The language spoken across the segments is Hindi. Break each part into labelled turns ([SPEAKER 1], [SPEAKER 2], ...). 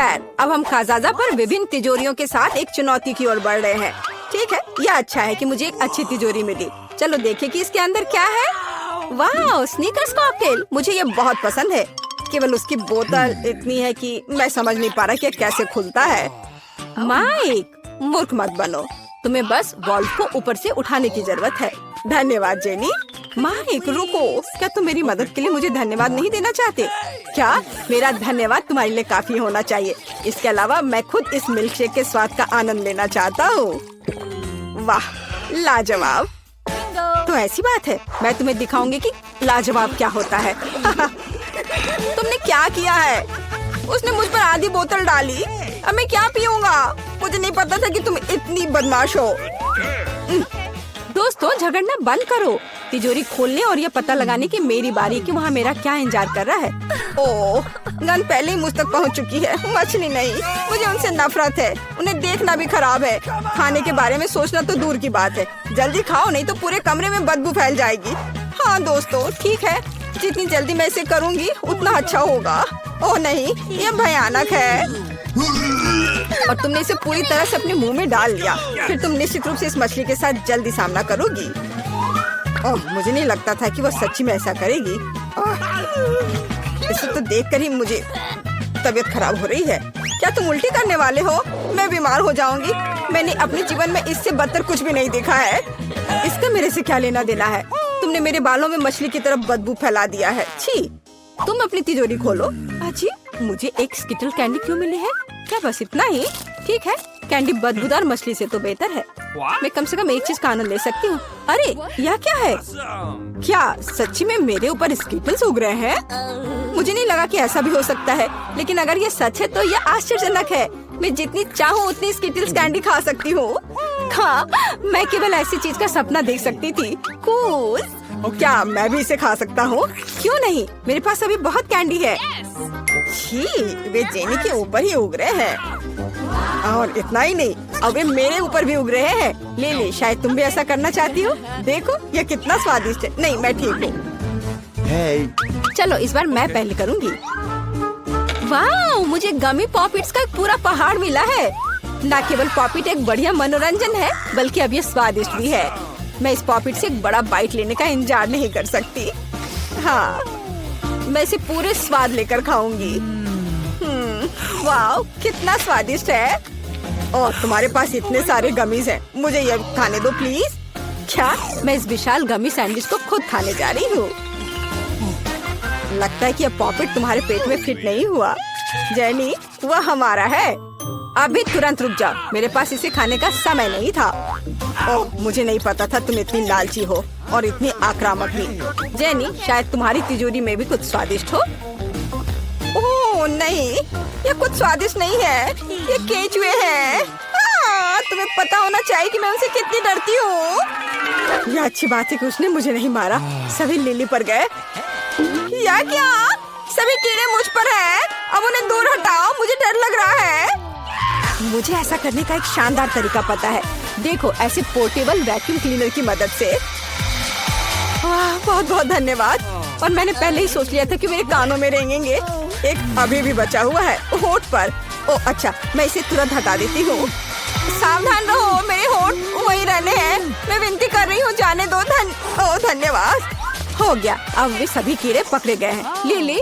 [SPEAKER 1] खैर, अब हम खाजाजा पर विभिन्न तिजोरियों के साथ एक चुनौती की ओर बढ़ रहे हैं। ठीक है, यह अच्छा है कि मुझे एक अच्छी तिजोरी मिली। चलो देखें कि इसके अंदर क्या है। वाह, स्नीकर्स कॉकटेल, मुझे ये बहुत पसंद है। केवल उसकी बोतल इतनी है कि मैं समझ नहीं पा रहा कि कैसे खुलता है। माइक, मूर्ख मत बनो, तुम्हें बस वॉल्व को ऊपर से उठाने की जरूरत है। धन्यवाद जेनी। माइक रुको, क्या तुम मेरी मदद के लिए मुझे धन्यवाद नहीं देना चाहते? क्या मेरा धन्यवाद तुम्हारे लिए काफी होना चाहिए। इसके अलावा मैं खुद इस मिल्क शेक के स्वाद का आनंद लेना चाहता हूँ। वाह, लाजवाब। तो ऐसी बात है, मैं तुम्हें दिखाऊंगी कि लाजवाब क्या होता है। तुमने क्या किया है? उसने मुझ पर आधी बोतल डाली। अब मैं क्या पीऊंगा? मुझे नहीं पता था कि तुम इतनी बदमाश हो। दोस्तों, झगड़ना बंद करो। तिजोरी खोलने और यह पता लगाने की मेरी बारी कि वहाँ मेरा क्या इंतजार कर रहा है। ओह, गन पहले ही मुझ तक पहुँच चुकी है। मछली नहीं, मुझे उनसे नफरत है। उन्हें देखना भी खराब है। खाने के बारे में सोचना तो दूर की बात है। जल्दी खाओ, नहीं तो पूरे कमरे में बदबू फैल जाएगी। हाँ दोस्तों, ठीक है, जितनी जल्दी मैं इसे करूँगी उतना अच्छा होगा। ओह नहीं, यह भयानक है। और तुमने इसे पूरी तरह से अपने मुंह में डाल लिया। फिर तुम निश्चित रूप से इस मछली के साथ जल्दी सामना करोगी। ओह, मुझे नहीं लगता था कि वो सच्ची में ऐसा करेगी। इसे तो देखकर ही मुझे तबीयत खराब हो रही है। क्या तुम उल्टी करने वाले हो? मैं बीमार हो जाऊंगी। मैंने अपने जीवन में इससे बदतर कुछ भी नहीं देखा है। इसका मेरे से क्या लेना देना है? तुमने मेरे बालों में मछली की तरफ बदबू फैला दिया है। छी, तुम अपनी तिजोरी खोलो। अजी, मुझे एक स्किटल कैंडी क्यों मिली है? क्या बस इतना ही? ठीक है, कैंडी बदबूदार मछली से तो बेहतर है। मैं कम से कम एक चीज का आनंद ले सकती हूँ। अरे, यह क्या है? क्या सच्ची में मेरे ऊपर स्किटल्स उग रहे हैं? मुझे नहीं लगा कि ऐसा भी हो सकता है, लेकिन अगर ये सच है तो यह आश्चर्यजनक है। मैं जितनी चाहूँ उतनी स्किटल्स कैंडी खा सकती हूँ। हाँ, मैं केवल ऐसी चीज का सपना देख सकती थी। कूल। क्या मैं भी इसे खा सकता हूँ? क्यों नहीं, मेरे पास अभी बहुत कैंडी है। छी, वे जेनी के ऊपर ही उग रहे हैं। और इतना ही नहीं, अब वे मेरे ऊपर भी उग रहे हैं। ले ले, शायद तुम भी ऐसा करना चाहती हो। देखो, यह कितना स्वादिष्ट है। नहीं, मैं ठीक हूँ। चलो इस बार मैं पहले करूँगी। वाह, मुझे गमी पॉपिट्स का एक पूरा पहाड़ मिला है। न केवल पॉपिट एक बढ़िया मनोरंजन है, बल्कि अब ये स्वादिष्ट भी है। मैं इस पॉपिट से एक बड़ा बाइट लेने का इंतजार नहीं कर सकती। हाँ, मैं इसे पूरे स्वाद लेकर खाऊंगी। वाह, कितना स्वादिष्ट है। और तुम्हारे पास इतने सारे गमीज हैं, मुझे ये खाने दो प्लीज। क्या मैं इस विशाल गमी सैंडविच को खुद खाने जा रही हूँ? लगता है कि यह पॉपिट तुम्हारे पेट में फिट नहीं हुआ। जेनी, वह हमारा है। अभी तुरंत रुक जाओ, मेरे पास इसे खाने का समय नहीं था। ओह, मुझे नहीं पता था तुम इतनी लालची हो और इतनी आक्रामक भी। जेनी, शायद तुम्हारी तिजोरी में भी कुछ स्वादिष्ट हो। ओह नहीं, ये कुछ स्वादिष्ट नहीं है, ये केचुए हैं। तुम्हें पता होना चाहिए कि मैं उनसे कितनी डरती हूँ। यह अच्छी बात है कि उसने मुझे नहीं मारा। सभी लिली पर गए। या क्या? सभी कीड़े मुझ पर हैं। अब उन्हें दूर हटाओ, मुझे डर लग रहा है। मुझे ऐसा करने का एक शानदार तरीका पता है। देखो, ऐसे पोर्टेबल वैक्यूम क्लीनर की मदद से। बहुत बहुत धन्यवाद। और मैंने पहले ही सोच लिया था कि मेरे कानों में रेंगेंगे। एक अभी भी बचा हुआ है होठ पर। ओह अच्छा, मैं इसे तुरंत हटा देती हूँ। सावधान रहो, मेरे होठ वही रहने हैं। मैं विनती कर रही हूँ, जाने दो। धन्यवाद। हो गया, अब वे सभी कीड़े पकड़े गए हैं। लिली,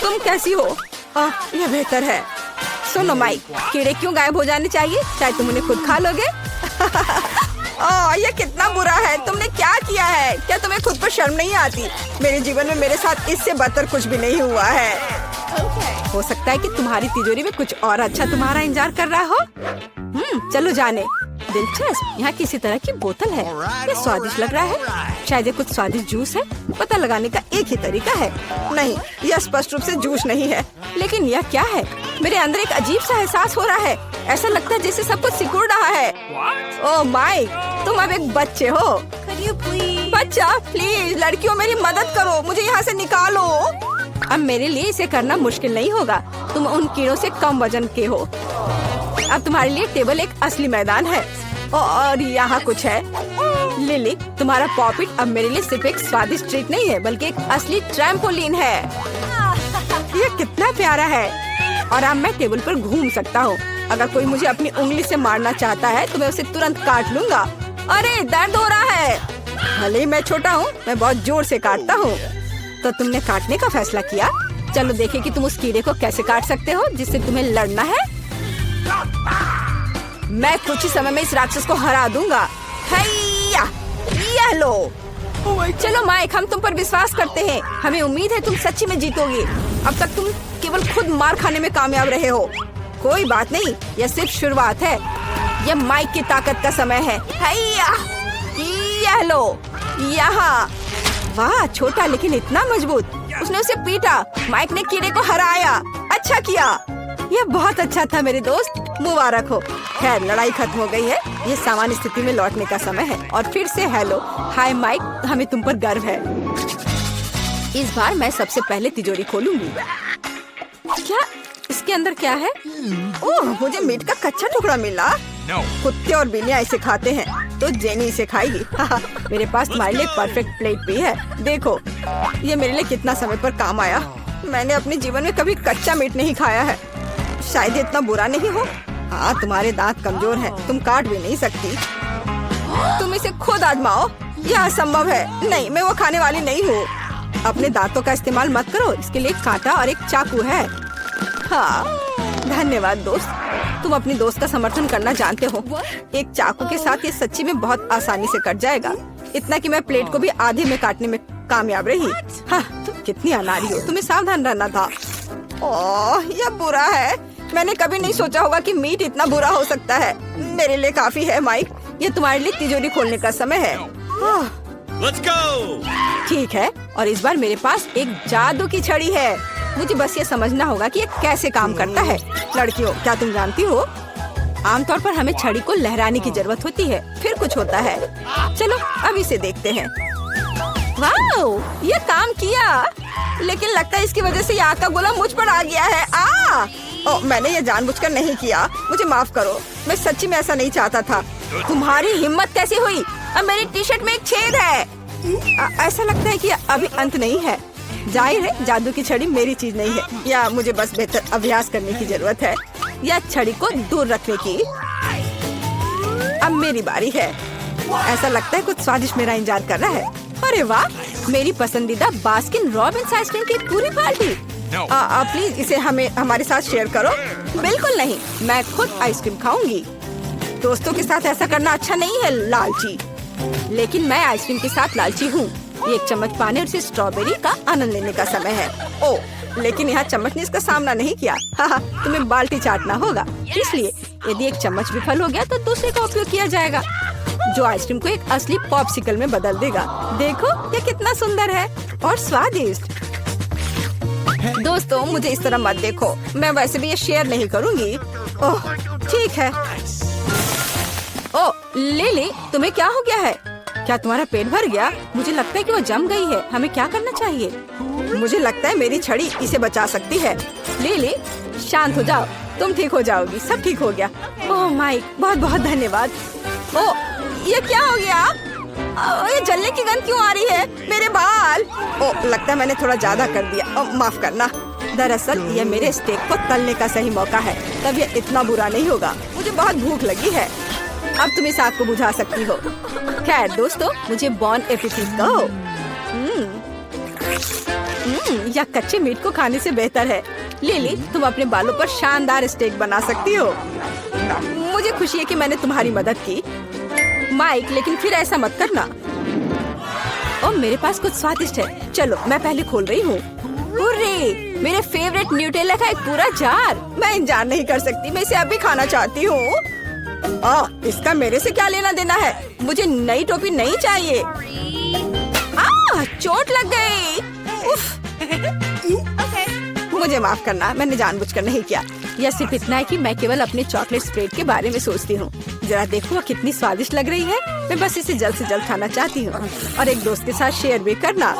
[SPEAKER 1] तुम कैसी हो? यह बेहतर है। सुनो माइक, कीड़े क्यों गायब हो जाने चाहिए? शायद तुम उन्हें खुद खा लोगे। यह कितना बुरा है। तुमने क्या किया है? क्या तुम्हें खुद पर शर्म नहीं आती? मेरे जीवन में मेरे साथ इससे बदतर कुछ भी नहीं हुआ है। हो सकता है कि तुम्हारी तिजोरी में कुछ और अच्छा तुम्हारा इंतजार कर रहा हो। चलो जाने। दिलचस्प, यहाँ किसी तरह की बोतल है। ये स्वादिष्ट लग रहा है। शायद ये कुछ स्वादिष्ट जूस है। पता लगाने का एक ही तरीका है। नहीं, यह स्पष्ट रूप से जूस नहीं है। लेकिन यह क्या है? मेरे अंदर एक अजीब सा एहसास हो रहा है। ऐसा लगता है जैसे सब कुछ सिकुड़ रहा है। ओह माइक, तुम अब एक बच्चे हो। बच्चा, प्लीज लड़कियों मेरी मदद करो, मुझे यहाँ से निकालो। अब मेरे लिए इसे करना मुश्किल नहीं होगा। तुम उन कीड़ों से कम वजन के हो। अब तुम्हारे लिए टेबल एक असली मैदान है। और यहाँ कुछ है। लिली, तुम्हारा पॉपिट अब मेरे लिए सिर्फ एक स्वादिष्ट ट्रीट नहीं है, बल्कि एक असली ट्रैम्पोलिन है। ये कितना प्यारा है। और अब मैं टेबल पर घूम सकता हूँ। अगर कोई मुझे अपनी उंगली से मारना चाहता है तो मैं उसे तुरंत काट लूंगा। अरे दर्द हो रहा है। भले ही मैं छोटा हूँ, मैं बहुत जोर से काटता हूँ। तो तुमने काटने का फैसला किया। चलो देखें कि तुम उस कीड़े को कैसे काट सकते हो जिससे तुम्हें लड़ना है। मैं कुछ ही समय में इस राक्षस को हरा दूंगा। हैया, ये लो। चलो माइक, हम तुम पर विश्वास करते हैं। हमें उम्मीद है तुम सच्ची में जीतोगे। अब तक तुम केवल खुद मार खाने में कामयाब रहे हो। कोई बात नहीं, यह सिर्फ शुरुआत है। यह माइक की ताकत का समय है। हैया, यह लो, यहाँ। वाह, छोटा लेकिन इतना मजबूत। उसने उसे पीटा। माइक ने कीड़े को हराया। अच्छा किया। यह बहुत अच्छा था मेरे दोस्त, मुबारक हो। खैर, लड़ाई खत्म हो गई है। ये सामान्य स्थिति में लौटने का समय है। और फिर से हेलो, हाय माइक, हमें तुम पर गर्व है। इस बार मैं सबसे पहले तिजोरी खोलूंगी। क्या इसके अंदर क्या है? ओह, मुझे मीट का कच्चा टुकड़ा मिला। कुत्ते और बिल्लियाँ इसे खाते हैं, तो जेनी इसे खाएगी। मेरे पास तुम्हारे लिए परफेक्ट प्लेट भी है। देखो, ये मेरे लिए कितना समय पर काम आया। मैंने अपने जीवन में कभी कच्चा मीट नहीं खाया है। शायद ये इतना बुरा नहीं हो। हाँ, तुम्हारे दांत कमजोर हैं, तुम काट भी नहीं सकती। तुम इसे खुद आजमाओ। यह असंभव है। नहीं, मैं वो खाने वाली नहीं हूँ। अपने दांतों का इस्तेमाल मत करो। इसके लिए एक कांटा और एक चाकू है। हाँ, धन्यवाद दोस्त। तुम अपनी दोस्त का समर्थन करना जानते हो। एक चाकू के साथ ये सच्ची में बहुत आसानी से कट जाएगा। इतना कि मैं प्लेट को भी आधे में काटने में कामयाब रही। हाँ, तुम कितनी अनाड़ी हो। तुम्हें सावधान रहना था। ओह, यह बुरा है। मैंने कभी नहीं सोचा होगा कि मीट इतना बुरा हो सकता है। मेरे लिए काफी है माइक। ये तुम्हारे लिए तिजोरी खोलने का समय है।
[SPEAKER 2] Let's go!
[SPEAKER 1] ठीक है, और इस बार मेरे पास एक जादू की छड़ी है। मुझे बस ये समझना होगा कि ये कैसे काम करता है। लड़कियों, क्या तुम जानती हो, आमतौर पर हमें छड़ी को लहराने की जरूरत होती है, फिर कुछ होता है। चलो अब इसे देखते हैं। वाह, ये काम किया। लेकिन लगता है इसकी वजह से ये आग का गोला मुझ पर आ गया है। ओ, मैंने ये जानबूझकर नहीं किया। मुझे माफ करो। मैं सच्ची में ऐसा नहीं चाहता था। तुम्हारी हिम्मत कैसे हुई? अब मेरी टी शर्ट में एक छेद है। ऐसा लगता है कि अभी अंत नहीं है। जाहिर है जादू की छड़ी मेरी चीज नहीं है, या मुझे बस बेहतर अभ्यास करने की जरूरत है, या छड़ी को दूर रखने की। अब मेरी बारी है। ऐसा लगता है कुछ स्वादिष्ट मेरा इंतजार कर रहा है। अरे वाह, मेरी पसंदीदा बास्किन रॉबिन्स आइसक्रीम की पूरी पार्टी। प्लीज इसे हमारे साथ शेयर करो। बिल्कुल नहीं, मैं खुद आइसक्रीम खाऊंगी। दोस्तों के साथ ऐसा करना अच्छा नहीं है, लालची। लेकिन मैं आइसक्रीम के साथ लालची हूँ। एक चम्मच पाने और इसे स्ट्रॉबेरी का आनंद लेने का समय है। ओह, लेकिन यहाँ चम्मच ने इसका सामना नहीं किया। हाँ, तुम्हें बाल्टी चाटना होगा। इसलिए यदि एक चम्मच विफल हो गया तो दूसरे का उपयोग किया जाएगा, जो आइसक्रीम को एक असली पॉप्सिकल में बदल देगा। देखो, ये कितना सुंदर है और स्वादिष्ट। दोस्तों, मुझे इस तरह मत देखो। मैं वैसे भी ये शेयर नहीं करूँगी। ओह, ठीक है। ओह, लिली, तुम्हें क्या हो गया है? क्या तुम्हारा पेट भर गया? मुझे लगता है कि वो जम गई है। हमें क्या करना चाहिए? मुझे लगता है मेरी छड़ी इसे बचा सकती है। लिली, शांत हो जाओ, तुम ठीक हो जाओगी। सब ठीक हो गया। ओह माइक, बहुत बहुत धन्यवाद। ओह, ये क्या हो गया? ये जलने की गंध क्यों आ रही है? मेरे बाल। ओह, लगता है मैंने थोड़ा ज्यादा कर दिया। माफ करना। दरअसल ये मेरे स्टेक को तलने का सही मौका है, तब ये इतना बुरा नहीं होगा। मुझे बहुत भूख लगी है। अब तुम इस आग को बुझा सकती हो। खैर दोस्तों, मुझे बॉन एपेटिट कहो। या कच्चे मीट को खाने से बेहतर है। लिली, तुम अपने बालों पर शानदार स्टेक बना सकती हो। मुझे खुशी है कि मैंने तुम्हारी मदद की, माइक, लेकिन फिर ऐसा मत करना। और मेरे पास कुछ स्वादिष्ट है। चलो, मैं पहले खोल रही हूँ। मेरे फेवरेट न्यूटेला का एक पूरा जार। मैं इंतजार नहीं कर सकती, मैं इसे अभी खाना चाहती हूँ। इसका मेरे से क्या लेना देना है? मुझे नई टोपी नहीं चाहिए। चोट लग गई। मुझे माफ करना, मैंने जानबूझकर नहीं किया। यह सिर्फ इतना है कि मैं केवल अपने चॉकलेट स्प्रेड के बारे में सोचती हूँ। जरा देखो, वो कितनी स्वादिष्ट लग रही है। मैं बस इसे जल्द से जल्द खाना चाहती हूँ और एक दोस्त के साथ शेयर भी करना।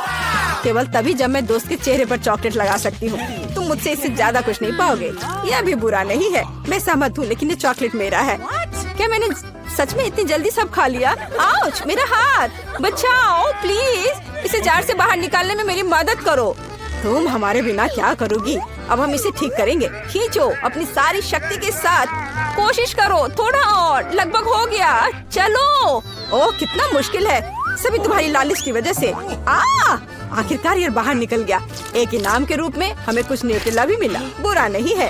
[SPEAKER 1] केवल तभी जब मैं दोस्त के चेहरे पर चॉकलेट लगा सकती हूँ। तुम मुझसे इससे ज्यादा कुछ नहीं पाओगे। यह भी बुरा नहीं है, मैं सहमत हूँ, लेकिन ये चॉकलेट मेरा है। क्या मैंने सच में इतनी जल्दी सब खा लिया? आउच, मेरा हाथ, बचाओ प्लीज। इसे जार से बाहर निकालने में मेरी मदद करो। तुम हमारे बिना क्या करोगी? अब हम इसे ठीक करेंगे। खींचो अपनी सारी शक्ति के साथ। कोशिश करो, थोड़ा और, लगभग हो गया। चलो। ओह, कितना मुश्किल है, सभी तुम्हारी लालिश की वजह से। आखिरकार ये बाहर निकल गया। एक इनाम के रूप में हमें कुछ न्यूटेला भी मिला। बुरा नहीं है,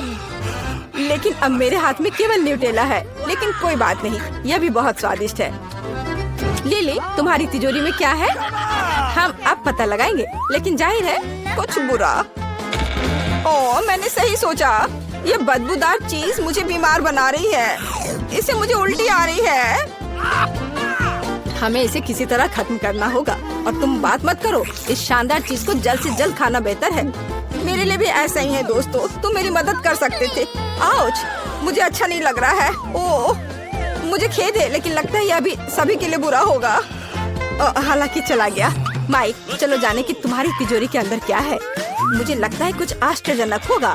[SPEAKER 1] लेकिन अब मेरे हाथ में केवल न्यूटेला है। लेकिन कोई बात नहीं, यह भी बहुत स्वादिष्ट है। लिली, तुम्हारी तिजोरी में क्या है? हम अब पता लगाएंगे, लेकिन जाहिर है कुछ बुरा। ओह, मैंने सही सोचा। ये बदबूदार चीज मुझे बीमार बना रही है। इससे मुझे उल्टी आ रही है। हमें इसे किसी तरह खत्म करना होगा। और तुम बात मत करो, इस शानदार चीज को जल्द से जल्द खाना बेहतर है। मेरे लिए भी ऐसा ही है दोस्तों, तुम मेरी मदद कर सकते थे। आउच, मुझे अच्छा नहीं लग रहा है। ओह, मुझे खेद है, लेकिन लगता है यह अभी सभी के लिए बुरा होगा। हालांकि चला गया। माइक, चलो जाने कि तुम्हारी तिजोरी के अंदर क्या है। मुझे लगता है कुछ आश्चर्यजनक होगा।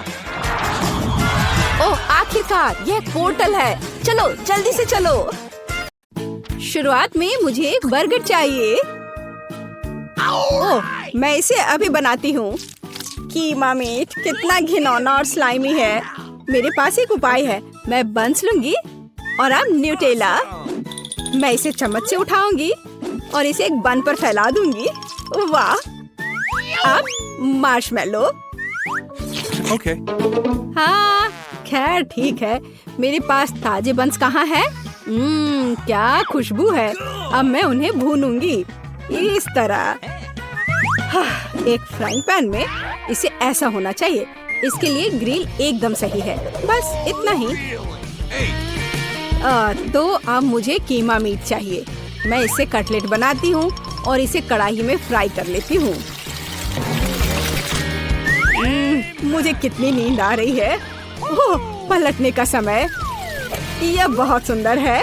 [SPEAKER 1] ओह, आखिरकार यह पोर्टल है। चलो जल्दी से चलो। शुरुआत में मुझे एक बर्गर चाहिए। ओह, मैं इसे अभी बनाती हूँ। कीमा मीट कितना घिनौना और स्लाइमी है। मेरे पास एक उपाय है। मैं बंस लूंगी और अब न्यूटेला। मैं इसे चम्मच से उठाऊंगी और इसे एक बन पर फैला दूंगी। वाह, अब मार्शमेलो।
[SPEAKER 2] Okay.
[SPEAKER 1] हाँ, खैर ठीक है। मेरे पास ताजे बंस कहाँ है? क्या खुशबू है। अब मैं उन्हें भूनूंगी इस तरह। एक फ्राइंग पैन में इसे ऐसा होना चाहिए। इसके लिए ग्रिल एकदम सही है। बस इतना ही। तो अब मुझे कीमा मीट चाहिए। मैं इसे कटलेट बनाती हूँ और इसे कढ़ाई में फ्राई कर लेती हूँ। मुझे कितनी नींद आ रही है। ओह, पलटने का समय। यह बहुत सुंदर है।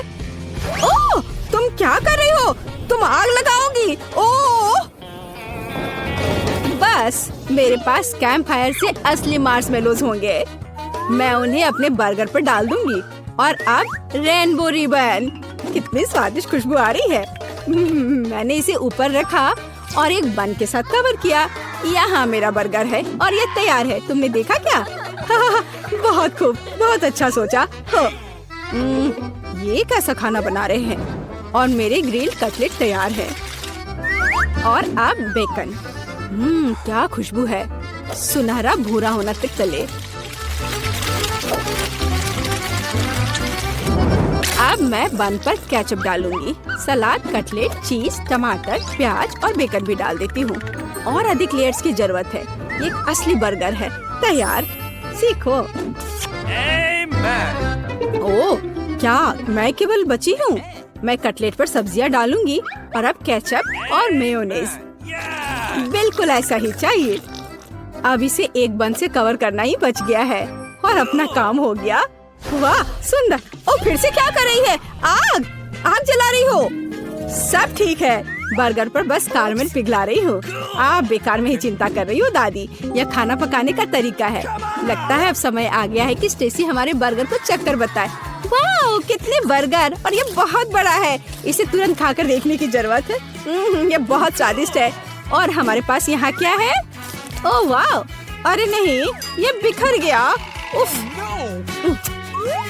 [SPEAKER 1] ओह, तुम क्या कर रही हो? तुम आग लगाओगी। ओह, बस मेरे पास कैंप फायर से असली मार्शमेलोज होंगे। मैं उन्हें अपने बर्गर पर डाल दूंगी। और अब रेनबो रिबन। कितनी स्वादिष्ट खुशबू आ रही है। मैंने इसे ऊपर रखा और एक बन के साथ कवर किया। यहाँ मेरा बर्गर है और ये तैयार है। तुमने देखा क्या? बहुत खूब, बहुत अच्छा सोचा। ये कैसा खाना बना रहे हैं? और मेरे ग्रिल कटलेट तैयार है। और अब बेकन। क्या खुशबू है। सुनहरा भूरा होना तक तले। अब मैं बन पर केचप डालूंगी। सलाद, कटलेट, चीज, टमाटर, प्याज और बेकन भी डाल देती हूँ। और अधिक लेयर्स की जरूरत है। ये एक असली बर्गर है। तैयार, सीखो। ओह, क्या मैं केवल बची हूँ? मैं कटलेट पर सब्जियाँ डालूंगी और अब केचप और मेयोनेज। बिल्कुल ऐसा ही चाहिए। अब इसे एक बन से कवर करना ही बच गया है और अपना काम हो गया। वाह, सुंदर। ओ, फिर से क्या कर रही है? आग, आग जला रही हो। सब ठीक है, बर्गर पर बस कारमेल पिघला रही हूँ। आप बेकार में ही चिंता कर रही हो दादी। यह खाना पकाने का तरीका है। लगता है अब समय आ गया है कि स्टेसी हमारे बर्गर को चक्कर बताए। वाह, कितने बर्गर, और ये बहुत बड़ा है। इसे तुरंत खाकर देखने की जरूरत है। ये बहुत स्वादिष्ट है। और हमारे पास यहाँ क्या है? ओह वाह, अरे नहीं, ये बिखर गया। उफ,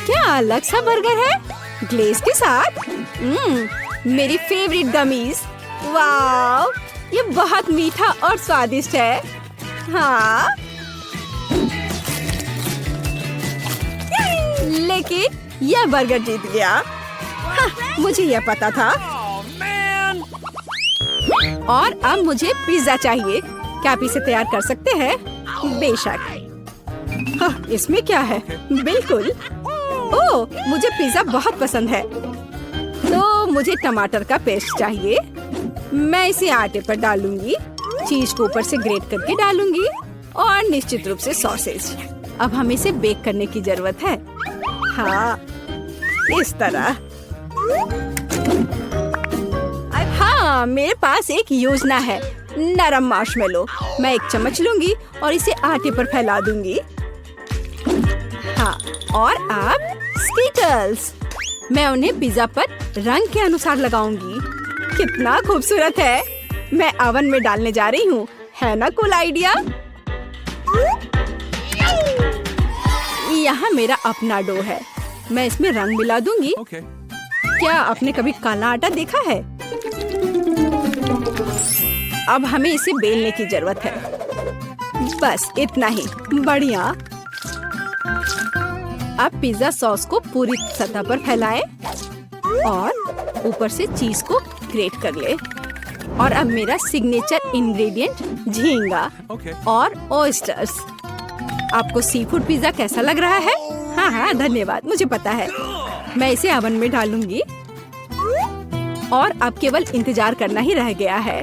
[SPEAKER 1] क्या अलग सा बर्गर है, ग्लेज के साथ। मेरी फेवरेट गमीज। वाह, ये बहुत मीठा और स्वादिष्ट है। हाँ, लेकिन यह बर्गर जीत गया। हाँ, मुझे यह पता था। और अब मुझे पिज्जा चाहिए। क्या आप इसे तैयार कर सकते हैं? बेशक। हाँ, इसमें क्या है? बिल्कुल। ओह, मुझे पिज्जा बहुत पसंद है। तो मुझे टमाटर का पेस्ट चाहिए। मैं इसे आटे पर डालूंगी, चीज को ऊपर से ग्रेट करके डालूंगी और निश्चित रूप से सॉसेज। अब हमें इसे बेक करने की जरूरत है। हाँ, इस तरह। हाँ, मेरे पास एक योजना है। नरम मार्शमेलो। मैं एक चम्मच लूंगी और इसे आटे पर फैला दूंगी। हाँ, और अब स्कीटल्स। मैं उन्हें पिज्जा पर रंग के अनुसार लगाऊंगी। कितना खूबसूरत है। मैं ओवन में डालने जा रही हूँ। है ना कूल आइडिया? यहाँ मेरा अपना डो है। मैं इसमें रंग मिला दूंगी।
[SPEAKER 2] Okay.
[SPEAKER 1] क्या आपने कभी काला आटा देखा है? अब हमें इसे बेलने की जरूरत है। बस इतना ही। बढ़िया। अब पिज्जा सॉस को पूरी सतह पर फैलाएं और ऊपर से चीज को ग्रेट कर ले। और अब मेरा सिग्नेचर इंग्रेडिएंट झींगा
[SPEAKER 2] Okay.
[SPEAKER 1] और ऑयस्टर्स। आपको सी फूड पिज्जा कैसा लग रहा है? हाँ, धन्यवाद, मुझे पता है। मैं इसे ओवन में डालूंगी और अब केवल इंतजार करना ही रह गया है।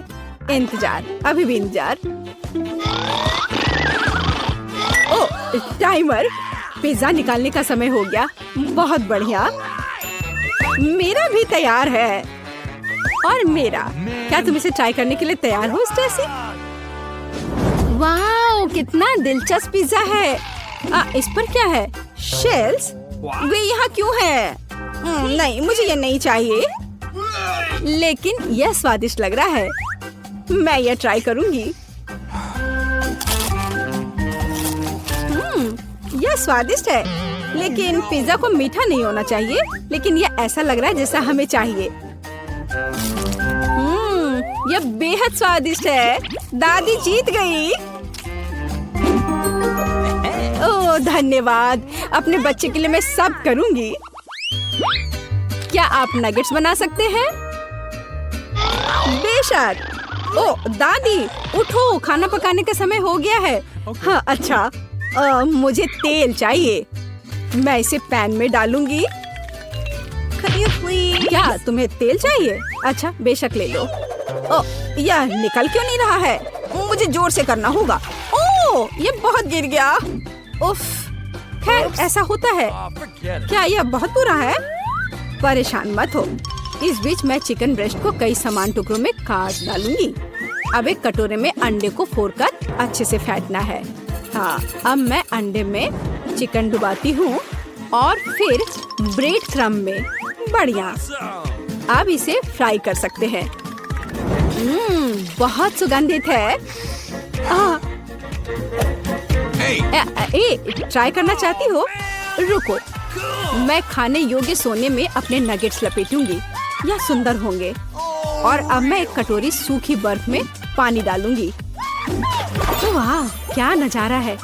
[SPEAKER 1] इंतजार, अभी भी इंतजार। ओह, टाइमर। पिज्जा निकालने का समय हो गया। बहुत बढ़िया। मेरा भी तैयार है। और मेरा। क्या तुम इसे ट्राई करने के लिए तैयार हो, स्टेसी? वाह, कितना दिलचस्प पिज्जा है। इस पर क्या है? शेल्स? वे यहाँ क्यों है? नहीं, मुझे ये नहीं चाहिए। लेकिन यह स्वादिष्ट लग रहा है। मैं यह ट्राई करूंगी। यह स्वादिष्ट है, लेकिन पिज्जा को मीठा नहीं होना चाहिए। लेकिन यह ऐसा लग रहा है जैसा हमें चाहिए। यह बेहद स्वादिष्ट है। दादी जीत गई। ओह, धन्यवाद। अपने बच्चे के लिए मैं सब करूंगी। क्या आप नगेट्स बना सकते हैं? बेशक। ओह, दादी उठो, खाना पकाने का समय हो गया है। हाँ, अच्छा। मुझे तेल चाहिए। मैं इसे पैन में डालूंगी। क्या तुम्हें तेल चाहिए? अच्छा, बेशक ले लो। यह निकल क्यों नहीं रहा है? मुझे जोर से करना होगा। ओह, ये बहुत गिर गया। उफ, खैर ऐसा होता है। क्या यह बहुत बुरा है? परेशान मत हो। इस बीच मैं चिकन ब्रेस्ट को कई समान टुकड़ों में काट डालूंगी। अब एक कटोरे में अंडे को फोड़कर अच्छे से फेंटना है। हाँ, अब मैं अंडे में चिकन डुबाती हूँ और फिर ब्रेड क्रम्ब में। बढ़िया। अब इसे फ्राई कर सकते हैं। बहुत सुगंधित है। ट्राई करना चाहती हो? रुको, मैं खाने योग्य सोने में अपने नगेट्स लपेटूंगी। यह सुंदर होंगे। और अब मैं एक कटोरी सूखी बर्फ में पानी डालूंगी। तो वाह, क्या नजारा है।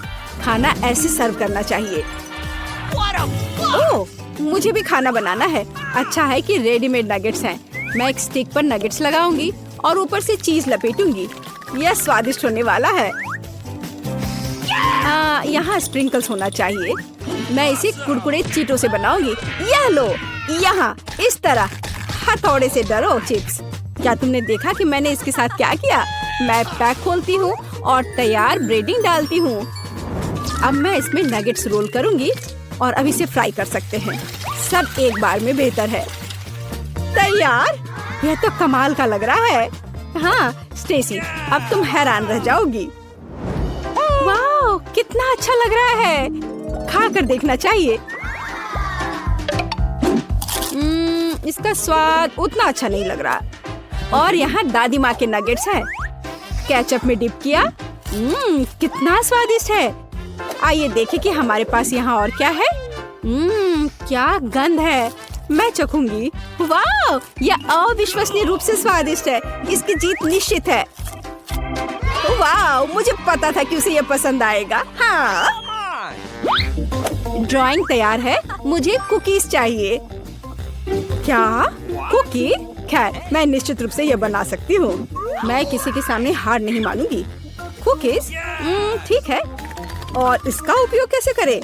[SPEAKER 1] खाना ऐसे सर्व करना चाहिए। ओह, मुझे भी खाना बनाना है। अच्छा है कि रेडीमेड नगेट्स हैं। मैं एक स्टिक पर नगेट्स लगाऊंगी और ऊपर से चीज लपेटूंगी। यह स्वादिष्ट होने वाला है। यहाँ स्प्रिंकल्स होना चाहिए। मैं इसे कुरकुरे चीटों से बनाऊंगी। यह लो, यहाँ इस तरह हथौड़े से डरो चिप्स। क्या तुमने देखा कि मैंने इसके साथ क्या किया? मैं पैक खोलती हूँ और तैयार ब्रेडिंग डालती हूँ। अब मैं इसमें नगेट्स रोल करूंगी और अब इसे फ्राई कर सकते हैं। सब एक बार में बेहतर है। तैयार। यह तो कमाल का लग रहा है। हाँ स्टेसी, अब तुम हैरान रह जाओगी। वाह, कितना अच्छा लग रहा है। खा कर देखना चाहिए। इसका स्वाद उतना अच्छा नहीं लग रहा। और यहाँ दादी माँ के नगेट्स हैं। केचप में डिप किया। कितना स्वादिष्ट है। आइए देखें कि हमारे पास यहाँ और क्या है। क्या गंध है। मैं चखूंगी। वाह, यह अविश्वसनीय रूप से स्वादिष्ट है। इसकी जीत निश्चित है। वाह, मुझे पता था कि उसे यह पसंद आएगा। हाँ, ड्राइंग तैयार है। मुझे कुकीज चाहिए। क्या कुकी? खैर, मैं निश्चित रूप से यह बना सकती हूँ। मैं किसी के सामने हार नहीं मानूंगी। कुकीज? ठीक है। और इसका उपयोग कैसे करें?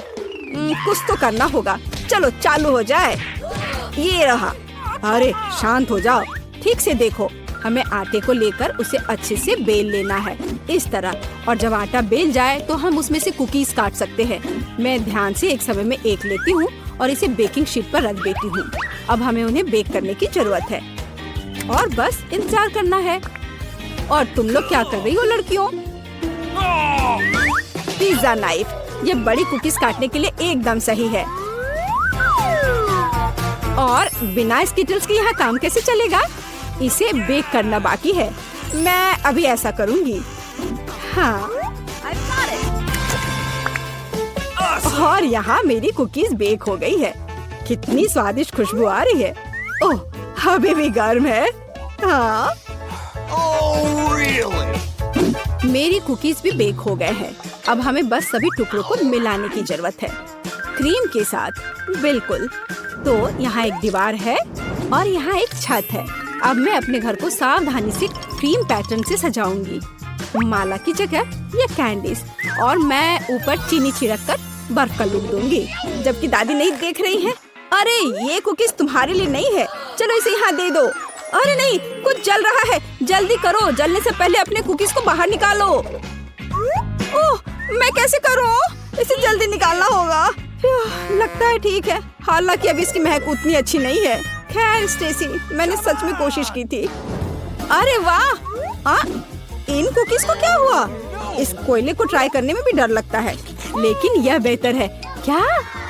[SPEAKER 1] कुछ तो करना होगा। चलो चालू हो जाए। ये रहा। अरे शांत हो जाओ। ठीक से देखो। हमें आटे को लेकर उसे अच्छे से बेल लेना है, इस तरह। और जब आटा बेल जाए तो हम उसमें से कुकीज काट सकते हैं। मैं ध्यान से एक समय में एक लेती हूँ और इसे बेकिंग शीट पर रख देती हूँ। अब हमें उन्हें बेक करने की जरूरत है और बस इंतजार करना है। और तुम लोग क्या कर रही हो लड़कियों? Pizza knife. ये बड़ी कुकीज काटने के लिए एकदम सही है। और बिना स्किटल्स के यहाँ काम कैसे चलेगा? इसे बेक करना बाकी है। मैं अभी ऐसा करूँगी। हाँ, और यहाँ मेरी कुकीज बेक हो गई है। कितनी स्वादिष्ट खुशबू आ रही है। ओह, अभी भी गर्म है। हाँ,
[SPEAKER 2] Oh, really?
[SPEAKER 1] मेरी कुकीज भी बेक हो गए हैं। अब हमें बस सभी टुकड़ों को मिलाने की जरूरत है, क्रीम के साथ। बिल्कुल। तो यहाँ एक दीवार है और यहाँ एक छत है। अब मैं अपने घर को सावधानी से क्रीम पैटर्न से सजाऊंगी। माला की जगह ये कैंडीज, और मैं ऊपर चीनी छिड़क कर बर्फ का लुक दूंगी, जबकि दादी नहीं देख रही है। अरे, ये कुकीज तुम्हारे लिए नहीं है, चलो इसे यहाँ दे दो। अरे नहीं, कुछ जल रहा है, जल्दी करो, जलने से पहले अपने कुकीज को बाहर निकालो। ओह, मैं कैसे करूँ? इसे जल्दी निकालना होगा। लगता है ठीक है, हालांकि अब इसकी महक उतनी अच्छी नहीं है। खैर स्टेसी, मैंने सच में कोशिश की थी। अरे वाह! इन कुकीज को क्या हुआ? इस कोयले को ट्राई करने में भी डर लगता है, लेकिन यह बेहतर है। क्या?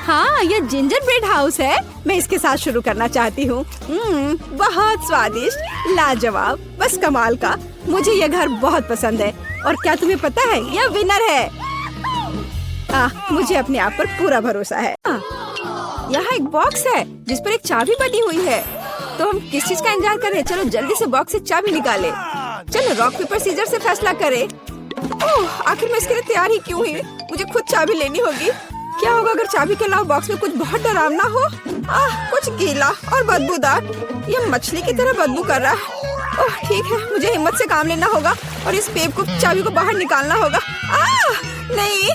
[SPEAKER 1] हाँ, यह जिंजर ब्रेड हाउस है। मैं इसके साथ शुरू करना चाहती हूँ। बहुत स्वादिष्ट, लाजवाब, बस कमाल का। मुझे यह घर बहुत पसंद है। और क्या तुम्हें पता है, यह विनर है। मुझे अपने आप पर पूरा भरोसा है। यहाँ एक बॉक्स है जिस पर एक चाबी बनी हुई है। तो हम किस चीज का इंतजार कर रहे हैं? चलो जल्दी से बॉक्स से चाबी निकाले। चलो रॉक पेपर सीजर से फैसला करें। ओह, आखिर मैं इसके लिए तैयार ही क्यों हुई? मुझे खुद चाबी लेनी होगी। क्या होगा अगर चाबी के अलावा बॉक्स में कुछ बहुत डरावना हो? कुछ गीला और बदबूदार। ये मछली की तरह बदबू कर रहा है। ओह ठीक है, मुझे हिम्मत से काम लेना होगा और इस पेप को चाबी को बाहर निकालना होगा। नहीं,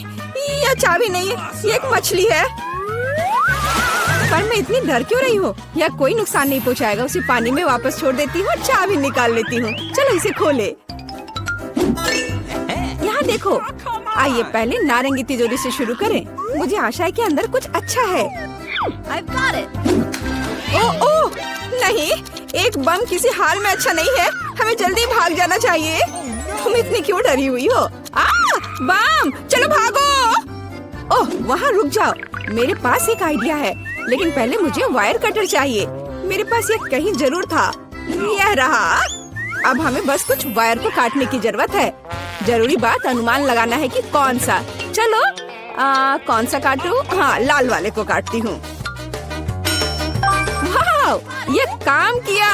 [SPEAKER 1] यह चाबी नहीं है, ये एक मछली है। पर मैं इतनी डर क्यों रही हूँ? यह कोई नुकसान नहीं पहुँचाएगा। उसे पानी में वापस छोड़ देती हूँ और चाबी निकाल लेती हूँ। चलो इसे खोले। यहाँ देखो, आइए पहले नारंगी तिजोरी से शुरू करें। मुझे आशा है कि अंदर कुछ अच्छा है। I've got it. ओह नहीं, एक बम किसी हाल में अच्छा नहीं है। हमें जल्दी भाग जाना चाहिए। तुम इतनी क्यों डरी हुई हो? बम, चलो भागो। ओह, वहाँ रुक जाओ, मेरे पास एक आइडिया है, लेकिन पहले मुझे वायर कटर चाहिए। मेरे पास ये कहीं जरूर था। यह रहा। अब हमें बस कुछ वायर को काटने की जरूरत है। जरूरी बात अनुमान लगाना है कि कौन सा। चलो कौन सा काटूं? हाँ, लाल वाले को काटती हूँ। वाह, ये काम किया।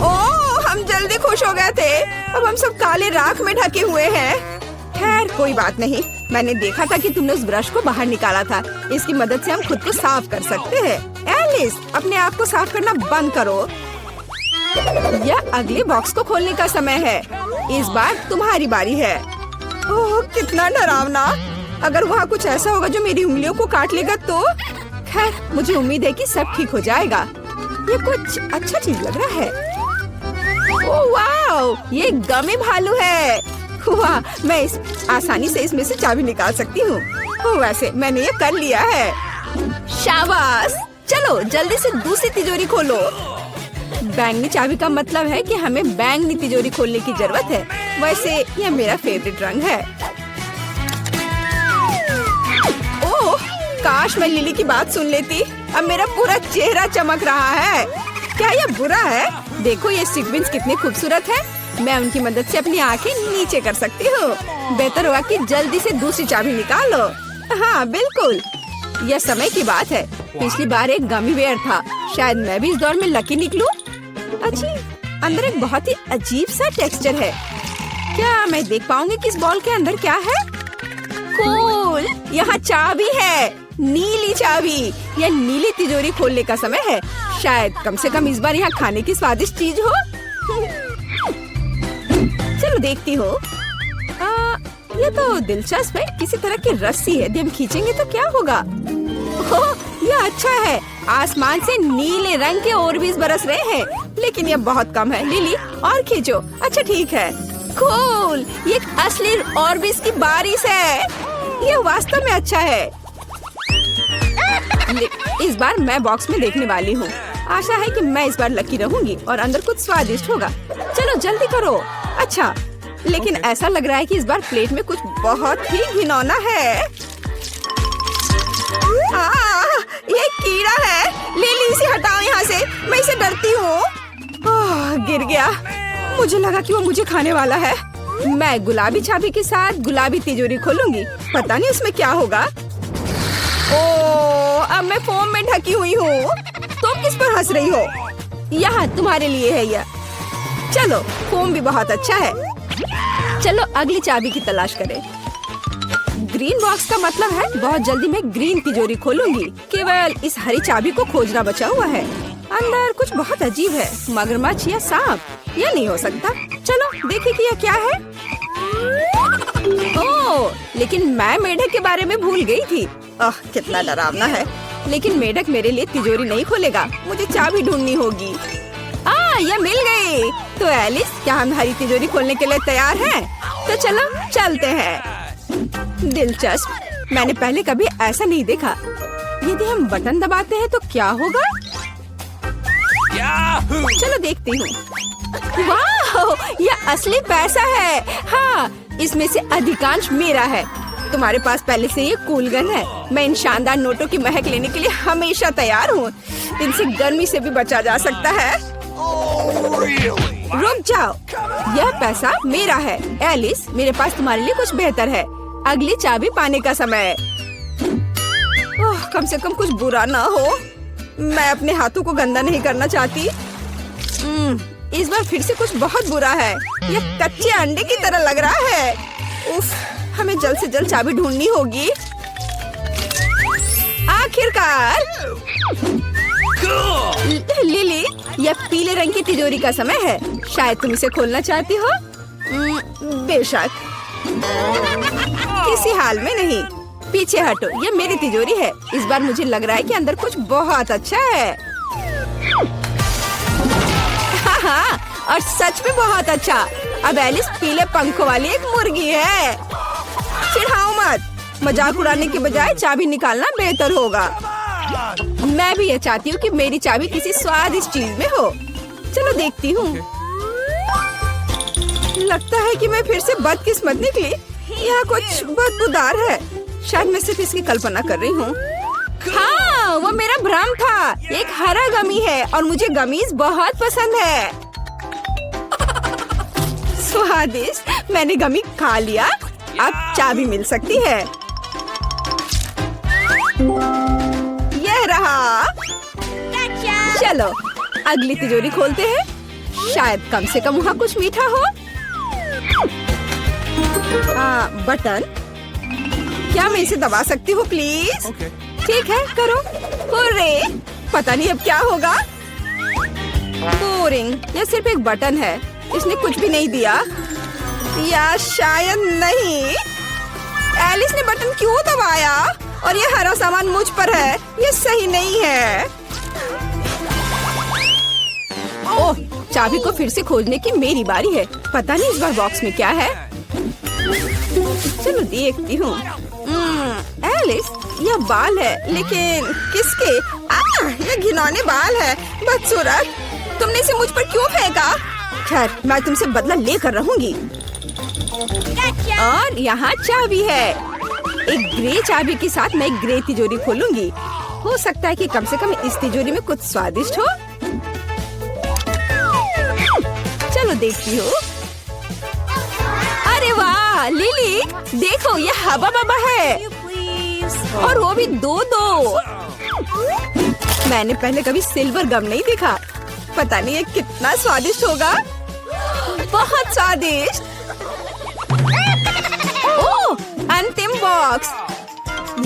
[SPEAKER 1] ओह, हम जल्दी खुश हो गए थे। अब हम सब काले राख में ढके हुए हैं। खैर कोई बात नहीं, मैंने देखा था कि तुमने उस ब्रश को बाहर निकाला था। इसकी मदद से हम खुद को साफ कर सकते हैं। एलिस, अपने आप को साफ करना बंद करो। यह अगले बॉक्स को खोलने का समय है। इस बार तुम्हारी बारी है। ओह, कितना डरावना। अगर वहाँ कुछ ऐसा होगा जो मेरी उंगलियों को काट लेगा तो? खैर, मुझे उम्मीद है कि सब ठीक हो जाएगा। ये कुछ अच्छा चीज लग रहा है। ओह वाह, ये गमी भालू है। वाह, मैं आसानी से इसमें से चाबी निकाल सकती हूँ। वैसे मैंने ये कर लिया है। शाबाश। चलो जल्दी से दूसरी तिजोरी खोलो। बैंगनी चाबी का मतलब है कि हमें बैंगनी तिजोरी खोलने की जरूरत है। वैसे यह मेरा फेवरेट रंग है। ओह, काश मैं लिली की बात सुन लेती। अब मेरा पूरा चेहरा चमक रहा है। क्या यह बुरा है? देखो ये सीक्वेंस कितने खूबसूरत है। मैं उनकी मदद से अपनी आंखें नीचे कर सकती हूँ। बेहतर होगा कि जल्दी से दूसरी चाबी निकालो। हाँ बिल्कुल, यह समय की बात है। पिछली बार एक गमी बेयर था, शायद मैं भी इस दौर में लकी निकलूं। अच्छी, अंदर एक बहुत ही अजीब सा टेक्सचर है। क्या मैं देख पाऊंगी कि इस बॉल के अंदर क्या है? कूल, यहाँ चाबी है, नीली चाबी। यह नीली तिजोरी खोलने का समय है। शायद कम से कम इस बार यहाँ खाने की स्वादिष्ट चीज हो। चलो देखती हूँ। ये तो दिलचस्प है। किसी तरह की रस्सी है, यदि हम खींचेंगे तो क्या होगा? ओह, यह अच्छा है। आसमान से नीले रंग के ऑर्बिस बरस रहे हैं, लेकिन यह बहुत कम है। लिली, और खींचो। अच्छा ठीक है। कूल, ये एक असली ऑर्बिस की बारिश है। यह वास्तव में अच्छा है। इस बार मैं बॉक्स में देखने वाली हूँ। आशा है कि मैं इस बार लकी रहूंगी और अंदर कुछ स्वादिष्ट होगा। चलो जल्दी करो। अच्छा, लेकिन ऐसा लग रहा है कि इस बार प्लेट में कुछ बहुत ही घिनौना है। ये कीड़ा है। लिली, इसे हटाओ यहाँ से, मैं इसे डरती हूँ। गिर गया। मुझे लगा कि वो मुझे खाने वाला है। मैं गुलाबी चाबी के साथ गुलाबी तिजोरी खोलूंगी। पता नहीं उसमें क्या होगा। अब मैं फोम में ढकी हुई हूँ। तुम किस पर हंस रही हो? यहाँ तुम्हारे लिए है यह। चलो, फोम भी बहुत अच्छा है। चलो अगली चाबी की तलाश करें। ग्रीन बॉक्स का मतलब है बहुत जल्दी मैं ग्रीन तिजोरी खोलूंगी। केवल इस हरी चाबी को खोजना बचा हुआ है। अंदर कुछ बहुत अजीब है, मगरमच्छ या सांप। यह नहीं हो सकता। चलो देखें कि यह क्या है। ओह, लेकिन मैं मेढक के बारे में भूल गई थी। कितना डरावना है। लेकिन मेढक मेरे लिए तिजोरी नहीं खोलेगा। मुझे चाबी ढूंढनी होगी। यह मिल गई। तो एलिस, क्या हम हरी तिजोरी खोलने के लिए तैयार हैं? तो चलो चलते हैं। दिलचस्प, मैंने पहले कभी ऐसा नहीं देखा। यदि हम बटन दबाते हैं तो क्या होगा? चलो देखती हूँ। वाह, यह असली पैसा है। हाँ, इसमें से अधिकांश मेरा है। तुम्हारे पास पहले से ये कूल गन है। मैं इन शानदार नोटों की महक लेने के लिए हमेशा तैयार हूँ। इनसे गर्मी से भी बचा जा सकता है। रुक जाओ, यह पैसा मेरा है। एलिस, मेरे पास तुम्हारे लिए कुछ बेहतर है। अगली चाबी पाने का समय। कम से कम कुछ बुरा ना हो। मैं अपने हाथों को गंदा नहीं करना चाहती। इस बार फिर से कुछ बहुत बुरा है। यह कच्चे अंडे की तरह लग रहा है। उफ, हमें जल्द से जल्द चाबी ढूंढनी होगी। आखिरकार। लिली, यह पीले रंग की तिजोरी का समय है। शायद तुम इसे खोलना चाहती हो। बेशक। किसी हाल में नहीं। पीछे हटो, यह मेरी तिजोरी है। इस बार मुझे लग रहा है कि अंदर कुछ बहुत अच्छा है। हाँ, और सच में बहुत अच्छा। अब एलिस पीले पंखों वाली एक मुर्गी है। चिढ़ाओ मत। मजाक उड़ाने के बजाय चाबी निकालना बेहतर होगा। मैं भी ये चाहती हूँ कि मेरी चाबी किसी स्वादिष्ट चीज में हो। चलो देखती हूँ। लगता है कि मैं फिर से बदकिस्मत निकली। यहाँ कुछ बदबूदार है। शायद मैं सिर्फ इसकी कल्पना कर रही हूँ। हाँ, वो मेरा भ्रम था। एक हरा गमी है और मुझे गमीज बहुत पसंद है। स्वादिष्ट। मैंने गमी खा लिया। अब चाबी मिल सकती है। यह रहा। चलो अगली तिजोरी खोलते हैं। शायद कम से कम वहाँ कुछ मीठा हो। बटन, क्या मैं इसे दबा सकती हूँ प्लीज? ठीक है, करो। हुर्रे! पता नहीं अब क्या होगा। बोरिंग। यह सिर्फ एक बटन है। इसने कुछ भी नहीं दिया। या शायद नहीं। एलिस ने बटन क्यों दबाया? और ये हरा सामान मुझ पर है। ये सही नहीं है। ओह, चाबी को फिर से खोजने की मेरी बारी है। पता नहीं इस बार बॉक्स में क्या है। चलो देखती हूँ। एलिस, यह बाल है, लेकिन किसके? यह घिनौने बाल है। बदसूरत, तुमने इसे मुझ पर क्यों फेंका? खैर, मैं तुमसे बदला लेकर रहूंगी। और यहाँ चाबी है। एक ग्रे चाबी के साथ मैं एक ग्रे तिजोरी खोलूंगी। हो सकता है कि कम से कम इस तिजोरी में कुछ स्वादिष्ट हो। चलो देखती हूँ। अरे वाह लिली, देखो ये हवा बबा है। और वो भी दो। मैंने पहले कभी सिल्वर गम नहीं देखा। पता नहीं ये कितना स्वादिष्ट होगा। बहुत स्वादिष्ट। ओह, अंतिम बॉक्स।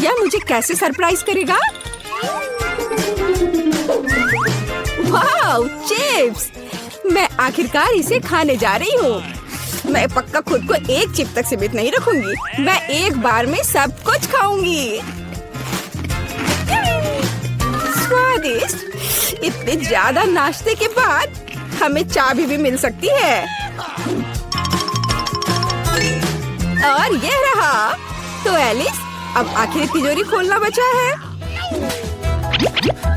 [SPEAKER 1] यह मुझे कैसे सरप्राइज करेगा? वाह, चिप्स। मैं आखिरकार इसे खाने जा रही हूँ। मैं पक्का खुद को एक चिप तक सीमित नहीं रखूंगी। मैं एक बार में सब कुछ खाऊंगी। स्वादिष्ट। इतने ज्यादा नाश्ते के बाद हमें चाबी भी मिल सकती है। और ये रहा। तो एलिस, अब आखिर तिजोरी खोलना बचा है।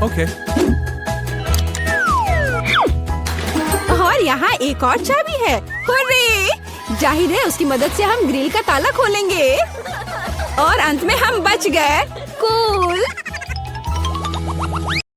[SPEAKER 2] Okay.
[SPEAKER 1] और यहाँ एक और चाबी है। हुर्रे! जाहिर है उसकी मदद से हम ग्रिल का ताला खोलेंगे। और अंत में हम बच गए। कूल।